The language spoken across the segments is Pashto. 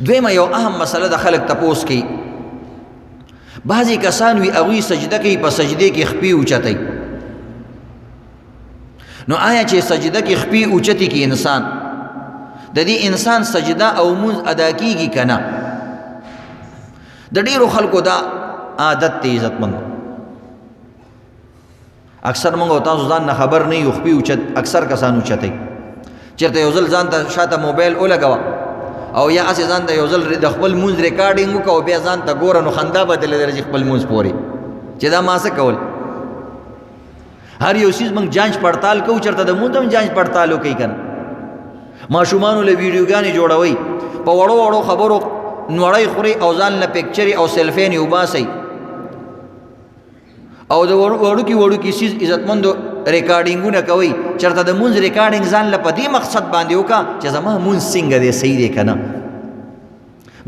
دویمه یو اهم مسله د خلک تپوس کوي بعضې کسان وي هغوی سجده کوي په سجدې کې خپې اوچتوي نو آیا چې سجده کې خپې اوچتې کې انسان د دې انسان سجده او مونځ ادا کیږي که نه د ډېرو خلکو دا عادت دی عزتمند اکثر موږ او تاسو ځان نه خبر نه یو خپې اوچت اکثر کسان اوچتوي چېرته یو ځل ځان ته شاته موبایل ولګوه او یا هسې ځان ته یو ځل د خپل مونځ ریکارډینګ وکړه او بیا ځان ته ګوره نو خندا به دلې درځي خپل مونځ پورې چې دا ما څه کول هر یو څیز موږ جانچ پړتال کوو چېرته د مونځ هم جانچ پړتال وکوي که نه ماشومانو له ویډیوګانې جوړوئ په وړو وړو خبرو نوړی خوري او ځان له پکچرې او سیلفین یې وباسئ او د وړوکي وړوکي څیز عزتمندو ریکارډینګونه کوئ چېرته د مونځ ریکارډینګ ځان له په دې مقصد باندې وکړه چې زما مونځ څنګه دی صحیح دی که نه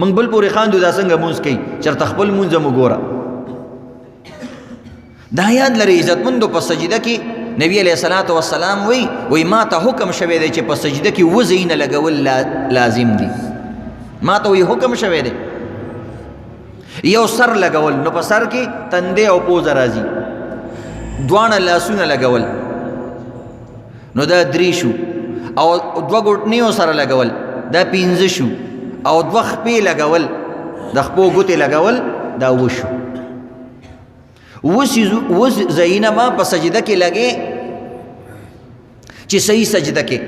موږ بل پورې خاندو دا څنګه مونځ کوي چېرته خپل مونځ هم وګوره دا یاد لرئ عزتمندو په سجده کې نبی علیه الصلاة والسلام وی ما ته حکم شوی دی چې په سجده کې اووه ځایونه لګول لازم دي ما ته وی حکم شوی دی یو سر لګول نو په سر کې تندې او پوزه راځي دواړه لاسونه لګول نو دا درې شو او دوه ګوتنیو سره لګول دا پنځه شو او دوه خپې لګول د خپو ګوتې لګول دا اووه شو اووه ځایونه ما په سجده کې لګې چې صحیح سجده کې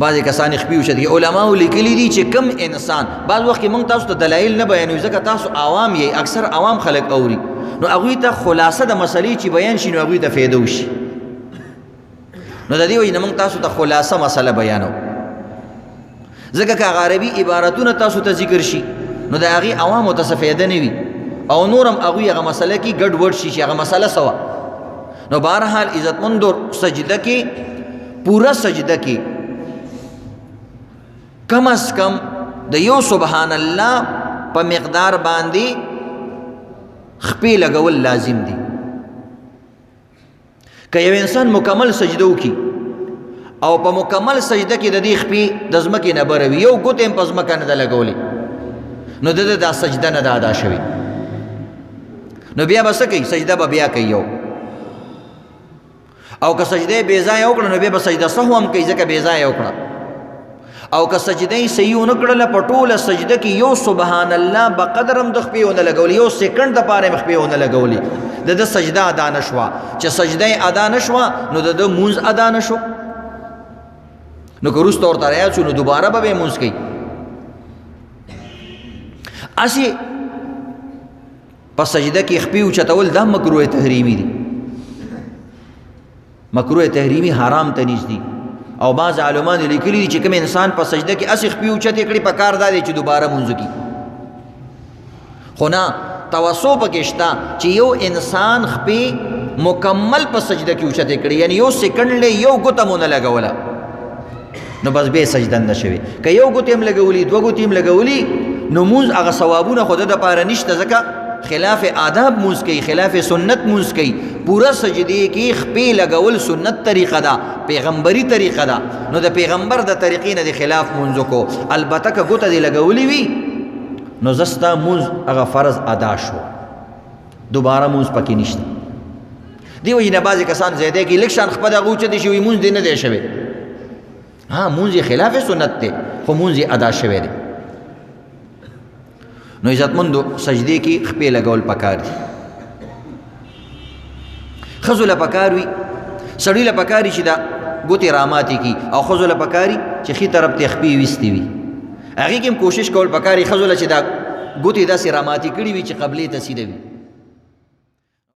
بعضې کسان خپې اوچتوي علماو لیکلي دي چې کم انسان بعض وخت کې موږ تاسو ته دلایل نه بیانوي ځکه تاسو عوام یې اکثر عوام خلک اوري نو هغوی ته خلاصه د مسلې چې بیان شي نو هغوی ته فایده وشي نو د دې وجې نه موږ تاسو ته خلاصه مسله بیانو ځکه که هغه عربي عبارتونه تاسو ته ذکر شي نو د هغې عوامو ته څه فایده نه وي او نور هم هغوی هغه مسله کې ګډ وډ شي چې هغه مسله څه وه نو بهرحال عزتمندو سجده کې پوره سجده کې کم از کم د یو سبحان الله په مقدار باندې خپې لګول لازم دي که یو انسان مکمل سجده وکړي او په مکمل سجده کې د دې خپې د ځمکې نه بره وي یو ګوتې هم په ځمکه نه ده لګولې نو د دا سجده نه ده ادا شوې نو بیا به څه کوي سجده به بیا کوي یو او که سجده یې بې ځایه وکړه نو بیا به سجده سهو هم کوي ځکه بې ځایه وکړه او که سجده یې صحیح ونه کړله په ټوله سجده کې یو سبحان الله بقدر هم د خپې ونه لګولې یو سیکنډ دپاره یې خپې ونه لګولې د ده سجده ادا نه شوه چې سجده یې ادا نه شوه نو د ده مونځ ادا نه شو نو که وروسته ورته رایاد شو نو دوباره به یې مونځ کوي هسې په سجده کې خپې اوچتول دا مکروه تحریمي دي مکروه تحریمي حرام ته نږدې او بعض عالمان لیکلي دي چې کوم انسان په سجده کې هسې خپې اوچتې کړي په کار دا دی چې دوباره مونځ وکړي خو نه توسع پکې شته چې یو انسان خپې مکمل په سجده کې اوچتې کړي یعنی یو سیکنډ له یو ګوته مو نه لګوله نو بس بیا سجده نه شوې که یو ګوتې هم لګولي دوه ګوتې هم لګولي نو مونځ هغه ثوابونه خو د دپاره نشته ځکه خلاف آداب مونځ کوي خلاف سنت مونځ کوي پوره سجدې کې خپې لګول سنت طریقه ده پیغمبري طریقه ده نو د پیغمبر د طریقې نه د خلاف مونځ وکړو البته که ګوته دې لګولې وي نو زه ستا مونځ هغه فرض ادا شو دوباره مونځ پکې نشته دې وجې نه بعضې کسان زیاتی کوي لږ شان خپه د هغه اوچتې شوي مونځ دې نه دی شوی ها مونځ یې خلاف سنت دی خو مونځ یې ادا شوی دی نو عزتمندو سجدې کې خپې لګول پکار دي ښځو له پکار وي سړي له پکار وي چې دا ګوتې راماتې کړي او ښځو له پکار وي چې ښي طرف ته خپې ویستې وي هغې کې هم کوشش کول پکار وي ښځو له چې دا ګوتې داسې راماتې کړي وي چې قبلې ته سیده وي